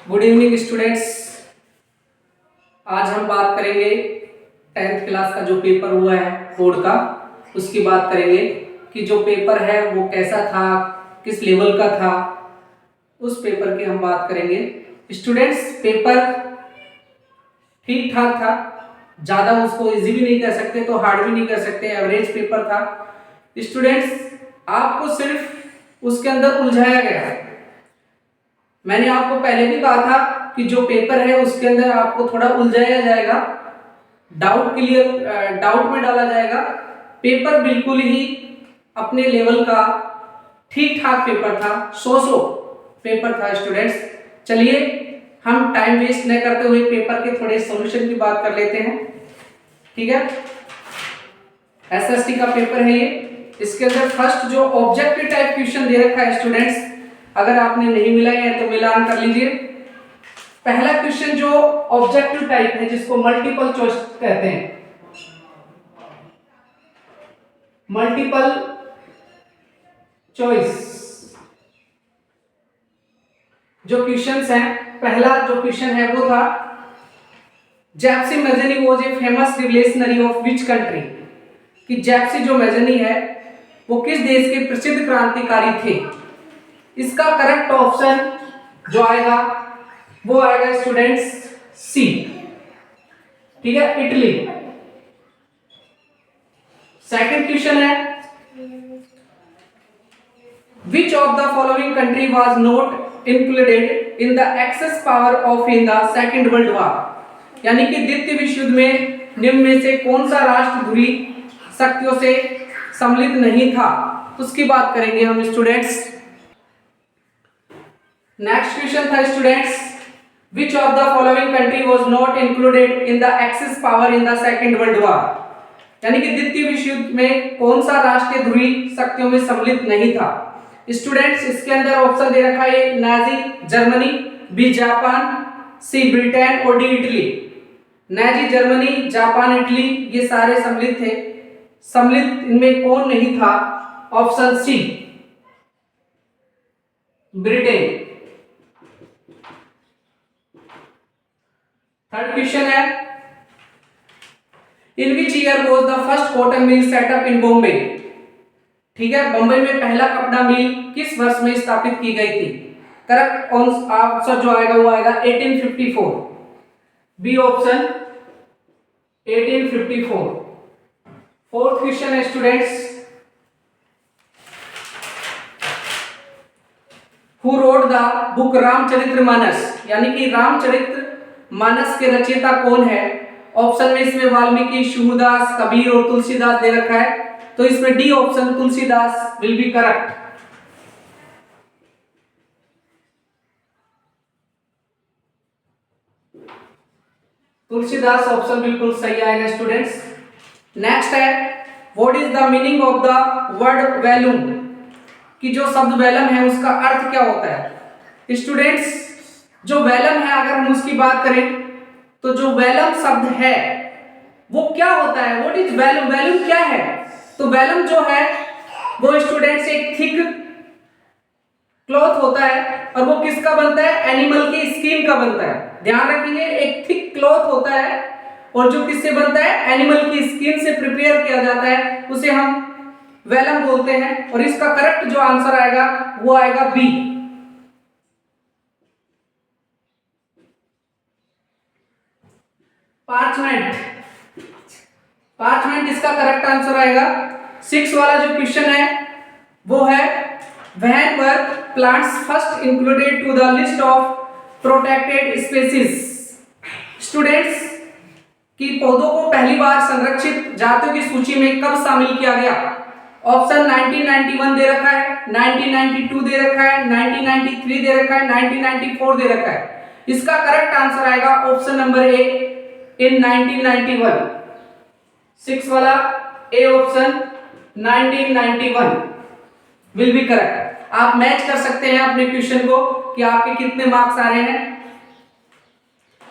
Good evening students. आज हम बात करेंगे 10th क्लास का जो पेपर हुआ है बोर्ड का, उसकी बात करेंगे कि जो पेपर है वो कैसा था, किस लेवल का था, उस पेपर की हम बात करेंगे। स्टूडेंट्स, पेपर ठीक ठाक था, ज़्यादा उसको इजी भी नहीं कर सकते तो हार्ड भी नहीं कर सकते, एवरेज पेपर था। स्टूडेंट्स, आपको सिर्फ उसके अंदर उलझाया गया है। मैंने आपको पहले भी कहा था कि जो पेपर है उसके अंदर आपको थोड़ा उलझाया जाएगा, डाउट में डाला जाएगा। पेपर बिल्कुल ही अपने लेवल का ठीक ठाक पेपर था, सो पेपर था। स्टूडेंट्स, चलिए हम टाइम वेस्ट न करते हुए पेपर के थोड़े सॉल्यूशन की बात कर लेते हैं। ठीक है, एसएसटी का पेपर है ये। इसके अंदर फर्स्ट जो ऑब्जेक्टिव टाइप क्वेश्चन दे रखा है स्टूडेंट्स, अगर आपने नहीं मिला है तो मिलान कर लीजिए। पहला क्वेश्चन जो ऑब्जेक्टिव टाइप है, जिसको मल्टीपल चॉइस कहते हैं, मल्टीपल चॉइस जो क्वेश्चंस हैं, पहला जो क्वेश्चन है वो था gypsy Mazzini was a famous revolutionary of which country, कि जेप्सी जो मैजनी है वो किस देश के प्रसिद्ध क्रांतिकारी थे। इसका करेक्ट ऑप्शन जो आएगा वो आएगा स्टूडेंट्स सी। ठीक है, इटली। सेकंड क्वेश्चन है which of the following country was not included in the Axis power of in the Second World War, यानी कि द्वितीय विश्व युद्ध में निम्न में से कौन सा राष्ट्र ध्रुवी शक्तियों से सम्मिलित नहीं था, उसकी बात करेंगे हम स्टूडेंट्स। नेक्स्ट क्वेश्चन था students which of the following country was not included in the Axis power in the Second World War, यानी कि द्वितीय विश्व युद्ध में कौन सा राष्ट्र ध्रुवी शक्तियों में सम्मिलित नहीं था। स्टूडेंट्स, इसके अंदर ऑप्शन दे रखा है Nazi Germany, B Japan, C Britain और D Italy. Nazi Germany, Japan, Italy ये सारे सम्मिलित थे। सम्मिलित इनमें कौन नहीं था? Option C Britain. Third question है in which year was the first cotton mill set up in Bombay. ठीक है, बंबई में पहला कपड़ा मिल किस वर्ष में स्थापित की गई थी? करेक्ट आंसर जो आएगा वो आएगा 1854, बी ऑप्शन 1854। फोर्थ क्वेश्चन है students who wrote the book Ramcharitmanas, यानी कि रामचरितमानस के रचयिता कौन है? ऑप्शन में इसमें वाल्मीकि, सूरदास, कबीर और तुलसीदास दे रखा है, तो इसमें D option Tulsidas will be correct. Tulsidas option बिल्कुल सही आएगा स्टूडेंट्स। नेक्स्ट है what is the meaning of the word volume, कि जो शब्द वैलम है उसका अर्थ क्या होता है? स्टूडेंट्स, जो वैलम है अगर हम उसकी बात करें तो जो वैलम शब्द है वो क्या होता है? What is volume? वैल्यूम क्या है? तो वैलम जो है वो स्टूडेंट्स एक थिक क्लॉथ होता है, और वो किसका बनता है? एनिमल की स्किन का बनता है। ध्यान रखेंगे, एक थिक क्लॉथ होता है और जो किससे बनता है? एनिमल की स्किन से प्रिपेयर किया जाता है, उसे हम वैलम बोलते हैं। और इसका करेक्ट जो आंसर आएगा वो आएगा बी। पार्चमेंट, पार्चमेंट इसका करेक्ट आंसर आएगा। 6 वाला जो क्वेश्चन है वो है when were plants first included to the list of protected species. Students, कि पौधों को पहली बार संरक्षित जातियों की सूची में कब शामिल किया गया? ऑप्शन 1991 दे रखा है, 1992 दे रखा है, 1993 दे रखा है, 1994 दे रखा है। इसका करेक्ट आंसर आएगा ऑप्शन नंबर ए इन 1991। 6 वाला A option 1991 will be correct. आप मैच कर सकते हैं अपने क्वेश्चन को कि आपके कितने मार्क्स आ रहे हैं।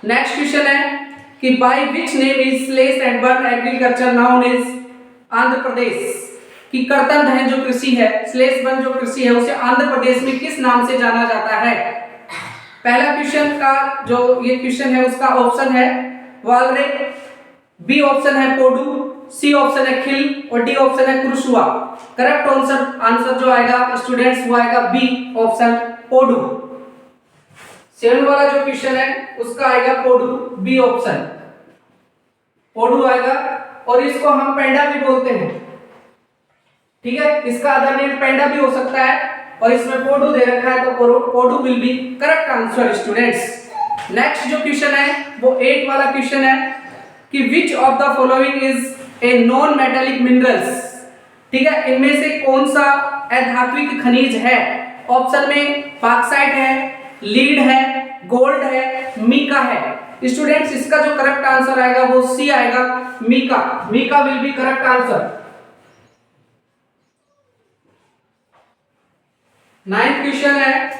नेक्स्ट क्वेश्चन है कि by which name is slash and burn agriculture known is Andhra Pradesh, कि कर्तन दहन जो कृषि है, स्लेश बर्न जो कृषि है, उसे आंध्र प्रदेश में किस नाम से जाना जाता है? पहला क्वेश्चन का जो ये क्वेश्चन है उसका ऑप्शन है वालरे, बी ऑप्शन है पोडू, सी ऑप्शन है खिल और डी ऑप्शन है क्रुशुआ। करेक्ट आंसर जो आएगा स्टूडेंट्स वो आएगा बी ऑप्शन पोडू। 7 वाला जो क्वेश्चन है उसका आएगा पोडू, बी ऑप्शन पोडू आएगा। और इसको हम पेंडा भी बोलते हैं, ठीक है, इसका अदर नेम पेंडा भी हो सकता है और इसमें पोडू दे रखा है तो podu will be correct answer students. Next जो क्वेश्चन है वो 8 वाला क्वेश्चन है कि which of the following is a non metallic minerals, ठीक है, इनमें से कौन सा अधात्विक खनिज है। ऑप्शन में बॉक्साइट है, लीड है, गोल्ड है, मीका है। स्टूडेंट्स इसका जो करेक्ट आंसर आएगा वो सी आएगा, mica. Mica will be correct answer. 9th question है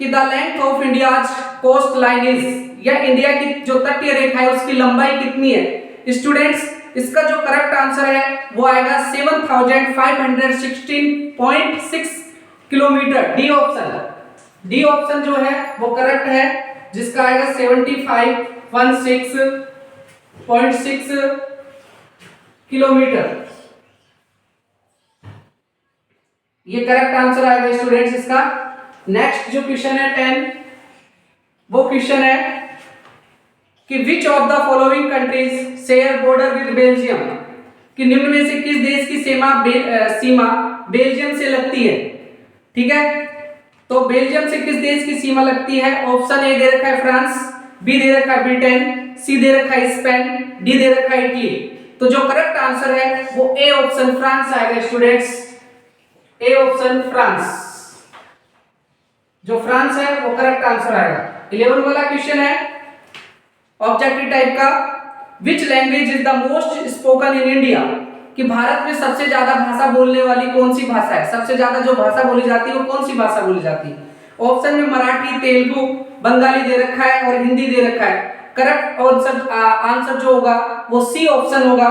कि the length of India's coastline is, या इंडिया की जो तटीय रेखा है उसकी लंबाई कितनी है। स्टूडेंट्स इसका जो करेक्ट आंसर है वो आएगा 7516.6 किलोमीटर। डी ऑप्शन जो है वो करेक्ट है, जिसका आएगा 7516.6 किलोमीटर। ये करेक्ट आंसर आएगा स्टूडेंट्स इसका। नेक्स्ट जो क्वेश्चन है 10, वो क्वेश्चन है कि which of the following countries share border with Belgium, कि निम्न में से किस देश की सीमा बेल्जियम से लगती है। ठीक है, तो बेल्जियम से किस देश की सीमा लगती है। ऑप्शन ए दे रखा है फ्रांस, बी दे रखा है ब्रिटेन, सी दे रखा है स्पेन, डी दे रखा है इटली। तो जो करेक्ट आंसर है वो ए ऑप्शन फ्रांस आएगा स्टूडेंट्स, ए ऑप्शन फ्रांस। जो फ्रांस है वो करेक्ट आंसर आएगा। 11 वाला क्वेश्चन है ऑब्जेक्टिव टाइप का, which language is the most spoken in India, कि भारत में सबसे ज्यादा भाषा बोलने वाली कौन सी भाषा है, सबसे ज्यादा जो भाषा बोली जाती है वो कौन सी भाषा बोली जाती है। ऑप्शन में मराठी, तेलुगु, बंगाली दे रखा है और हिंदी दे रखा है। करेक्ट आंसर जो होगा वो सी ऑप्शन होगा,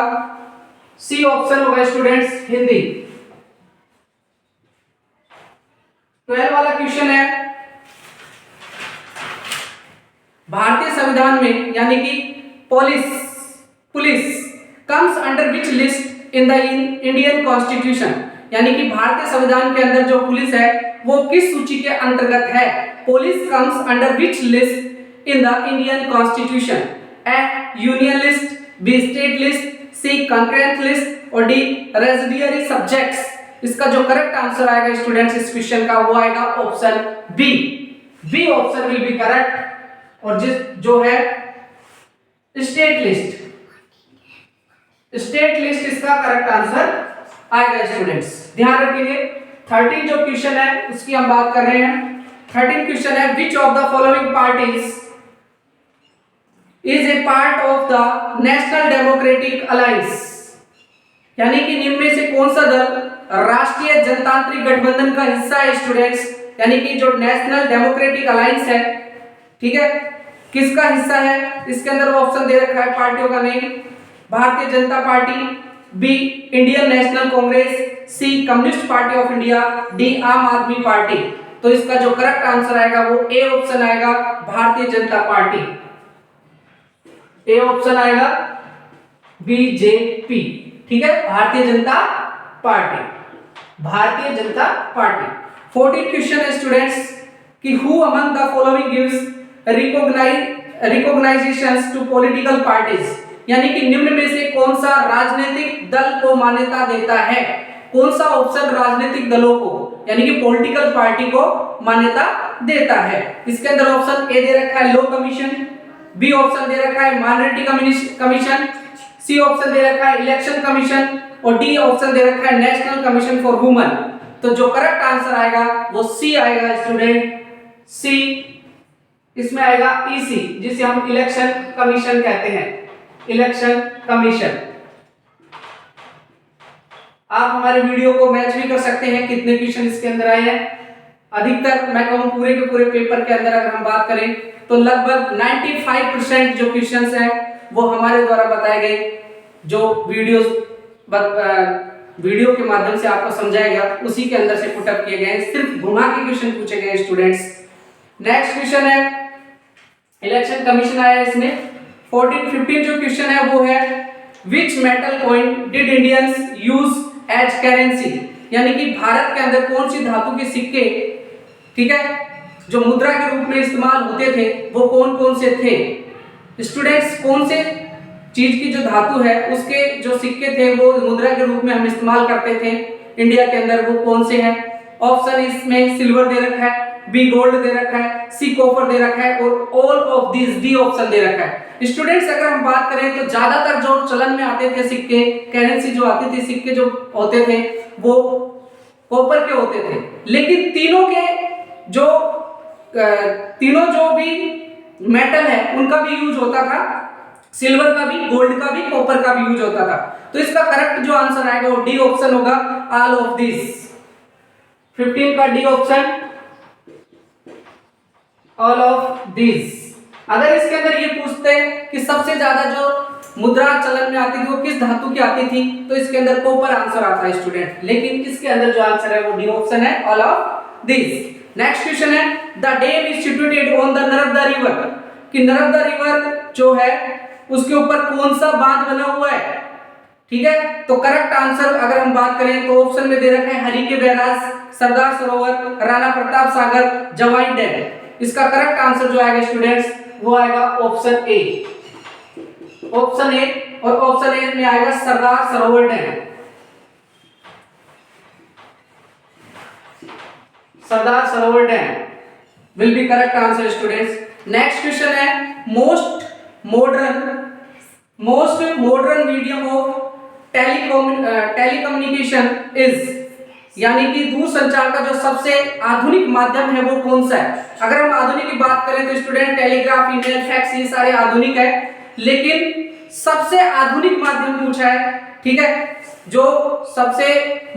सी ऑप्शन होगा स्टूडेंट्स, हिंदी। 12 वाला क्वेश्चन है भारतीय संविधान में यानी कि police comes under which list in the Indian constitution, यानी कि भारतीय संविधान के अंदर जो पुलिस है वो किस सूची के अंतर्गत है। Police comes under which list in the Indian constitution. A union list, B state list, C concurrent list और डी रेजिडियरी सब्जेक्ट्स। इसका जो करेक्ट आंसर आएगा स्टूडेंट्स इस क्वेश्चन का वो आएगा option B, B option will be correct. और जो है स्टेट लिस्ट इसका करेक्ट आंसर आएगा स्टूडेंट्स, ध्यान रखिए। 13 जो क्वेश्चन है उसकी हम बात कर रहे हैं। 13 क्वेश्चन है which of the following parties is a part of the national democratic alliance, यानी कि निम्न में से कौन सा दल राष्ट्रीय जनतांत्रिक गठबंधन का हिस्सा है स्टूडेंट्स, यानी कि जो नेशनल डेमोक्रेटिक अलायंस है, ठीक है, किसका हिस्सा है। इसके अंदर ऑप्शन दे रखा है पार्टियों का name, Bharatiya Janata party, B Indian National Congress, C Communist Party of India, D Aam Aadmi party. तो इसका जो करेक्ट आंसर आएगा वो ए ऑप्शन आएगा, Bharatiya Janata Party. A option आएगा बीजेपी, ठीक है, Bharatiya Janata Party, Bharatiya Janata Party. 14 question है स्टूडेंट्स कि who among the following gives recognisations to political parties, यानी कि निम्न में से कौन सा राजनीतिक दल को मान्यता देता है। कौन सा ऑप्शन राजनीतिक दलों को यानी कि पॉलिटिकल पार्टी को मान्यता देता है। इसके अंदर ऑप्शन ए दे रखा है लॉ कमीशन, बी ऑप्शन दे रखा है माइनॉरिटी कमीशन, सी ऑप्शन दे रखा है इलेक्शन कमीशन और डी ऑप्शन दे रखा है नेशनल कमीशन फॉर वुमेन। तो जो करेक्ट आंसर आएगा वो सी आएगा स्टूडेंट, सी। इसमें आएगा ईसी, जिसे हम इलेक्शन कमीशन कहते हैं, इलेक्शन कमीशन। आप हमारे वीडियो को मैच भी कर सकते हैं कितने क्वेश्चन इसके अंदर आए हैं। अधिकतर मैं कहूं पूरे के पूरे पेपर के अंदर अगर हम बात करें तो लगभग 95% जो क्वेश्चंस हैं वो हमारे द्वारा बताए गए, जो वीडियो के माध्यम से आपको समझाया गया उसी के अंदर से पुट अप किए गए। सिर्फ घुमा के क्वेश्चन पूछे गए स्टूडेंट्स, नेक्स्ट क्वेश्चन है, इलेक्शन कमीशन आया इसमें 15 जो क्वेश्चन है वो है which metal coin did Indians use as currency, यानी कि भारत के अंदर कौन सी धातु के सिक्के, ठीक है, जो मुद्रा के रूप में इस्तेमाल होते थे वो कौन कौन से थे। स्टूडेंट्स, कौन से चीज की जो धातु है उसके जो सिक्के थे वो मुद्रा के रूप में हम इस्तेमाल करते थे इंडिया के अंदर, वो कौन से हैं। ऑप्शन इसमें सिल्वर दे रखा है, बी गोल्ड दे रखा है, सी कॉपर दे रखा है और all of this D option दे रखा है। स्टूडेंट्स, अगर हम बात करें तो ज्यादातर जो चलन में आते थे सिक्के, करेंसी जो आती थी, सिक्के जो होते थे वो कॉपर के होते थे, लेकिन तीनों जो भी मेटल है उनका भी यूज होता था, सिल्वर का भी, गोल्ड का भी, कॉपर का भी यूज होता था। तो इसका करेक्ट जो आंसर आएगा वो डी ऑप्शन होगा, ऑल ऑफ दिस। 15 का D option, all of this. अगर इसके अंदर ये पूछते कि सबसे ज्यादा जो मुद्रा चलन में आती थी वो किस धातु की आती थी, तो इसके अंदर कॉपर आंसर आता है स्टूडेंट, लेकिन इसके अंदर जो आंसर है वो डी ऑप्शन है, all of this. Next question है, the dam is situated on the Narmada river, कि नर्मदा रिवर जो है उसके ऊपर कौन सा बांध बना हुआ है, ठीक है। तो करेक्ट आंसर अगर हम बात करें तो ऑप्शन में दे रखा है हरिके बैराज, सरदार सरोवर, राणा प्रताप सागर, जवाई डैम। इसका करेक्ट आंसर जो आएगा स्टूडेंट्स वो आएगा ऑप्शन ए, ऑप्शन ए, और ऑप्शन ए में आएगा सरदार Sarovar dam, Sardar Sarovar dam will be correct answer students. Next question है, most modern medium of telecommunication is, यानी कि दूरसंचार का जो सबसे आधुनिक माध्यम है वो कौन सा है। अगर हम आधुनिक की बात करें तो स्टूडेंट टेलीग्राफ, ईमेल, फैक्स, ये सारे आधुनिक है, लेकिन सबसे आधुनिक माध्यम पूछा है, ठीक है, जो सबसे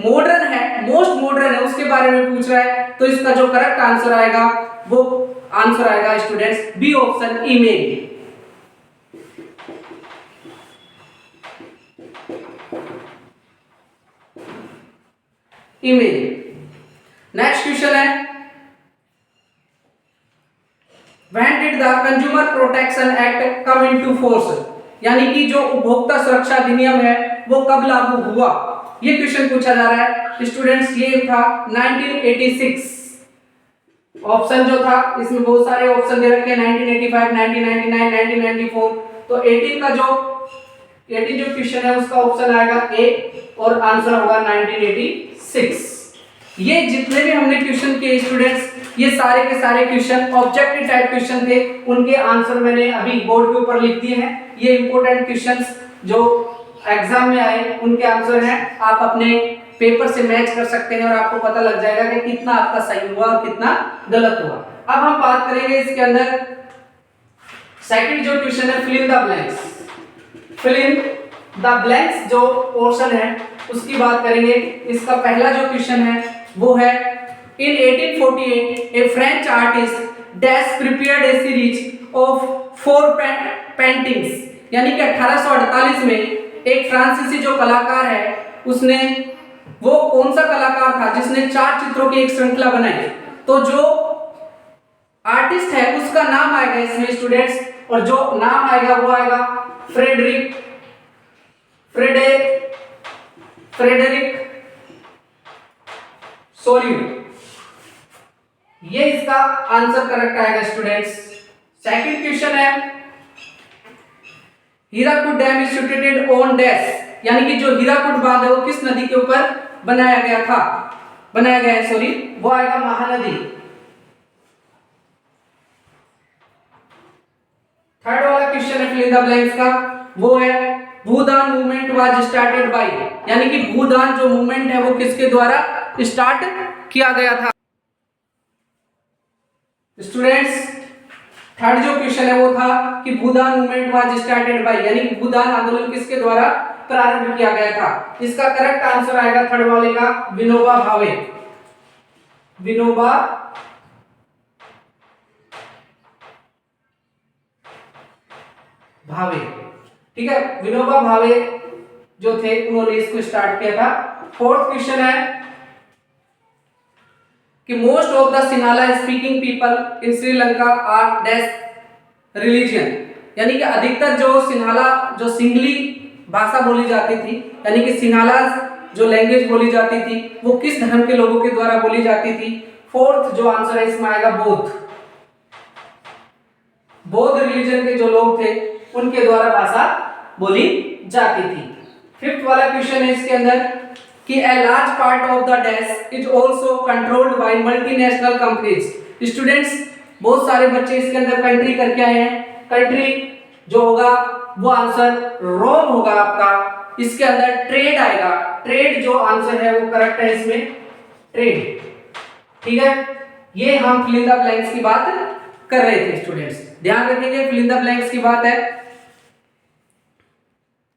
मॉडर्न है, मोस्ट मॉडर्न है, उसके बारे में पूछ रहा है। तो इसका जो करेक्ट आंसर आएगा वो आंसर आएगा students B option, email. Email. Next question है, When did the Consumer Protection Act come into force, यानी कि जो उपभोक्ता सुरक्षा अधिनियम है वो कब लागू हुआ, ये क्वेश्चन पूछा जा रहा है स्टूडेंट्स। ये था 1986। ऑप्शन जो था इसमें बहुत सारे ऑप्शन दे रखे हैं, 1985, 1999, 1994। तो 18 का जो क्वेश्चन है उसका ऑप्शन आएगा ए और आंसर होगा 1986। ये जितने भी हमने क्वेश्चन किए स्टूडेंट्स, ये सारे के सारे क्वेश्चन ऑब्जेक्टिव टाइप क्वेश्चन थे, उनके आंसर मैंने अभी बोर्ड के ऊपर लिख दिए हैं। ये इंपॉर्टेंट क्वेश्चंस जो एग्जाम में आए उनके आंसर हैं, आप अपने पेपर से मैच कर सकते हैं और आपको पता लग जाएगा कि कितना आपका सही हुआ और कितना गलत हुआ। अब हम बात करेंगे इसके अंदर सेकंड जो क्वेश्चन है, fill in the blanks. Fill in the blanks जो पोर्शन है उसकी बात करेंगे। इसका पहला जो क्वेश्चन है वो है, in 1848 a French artist dash prepared a series of 4 paintings, यानी कि 1848 में एक फ्रांसीसी जो कलाकार है उसने, वो कौन सा कलाकार था जिसने 4 चित्रों की एक श्रृंखला बनाई। तो जो आर्टिस्ट है उसका नाम आएगा इसमें स्टूडेंट्स, और जो नाम आएगा वो आएगा फ्रेडरिक सोल्यू। ये इसका आंसर करेक्ट आएगा स्टूडेंट्स। सेकंड क्वेश्चन है, Hirakud dam is situated on dash, यानी कि जो हीराकुड बांध है वो किस नदी के ऊपर बनाया गया है, वो आएगा महानदी। थर्ड वाला क्वेश्चन है फिल इन द ब्लैंक्स का, वो है भूदान मूवमेंट वाज स्टार्टेड बाय, यानी कि भूदान जो मूवमेंट है वो किसके द्वारा स्टार्ट किया गया था। स्टूडेंट्स, थर्ड जो क्वेश्चन है वो था कि भूदान मूवमेंट वाज स्टार्टेड बाय, यानी कि भूदान आंदोलन किसके द्वारा प्रारंभ किया गया था। इसका करेक्ट आंसर आएगा थर्ड वाले का, विनोबा भावे। विनोबा भावे, ठीक है, विनोबा भावे जो थे उन्होंने इसको स्टार्ट किया था। फोर्थ क्वेश्चन है, कि most of the Sinhala speaking people in Sri Lanka are dash religion, यानी कि अधिकतर जो सिन्हाला जो सिंगली भाषा बोली जाती थी, यानी कि सिन्हाला जो लैंग्वेज बोली जाती थी वो किस धर्म के लोगों के द्वारा बोली जाती थी? फोर्थ जो आंसर है इसमें आएगा बौद्ध। बौद्ध रिलीजन के जो लोग थे उनके द्वारा भाषा बोली जाती थी। फिफ्थ वाला क्वेश्चन है इसके अंदर कि a large part of the dash is also controlled by multinational companies. Students बहुत सारे बच्चे इसके अंदर कंट्री करके आए हैं, कंट्री जो होगा वो आंसर रॉन्ग होगा आपका। इसके अंदर ट्रेड आएगा, ट्रेड जो आंसर है वो करेक्ट है इसमें, ट्रेड। ठीक है, ये हम फिल इन द ब्लैंक्स की बात कर रहे थे स्टूडेंट्स, ध्यान रखेंगे फिल इन द ब्लैंक्स की बात है।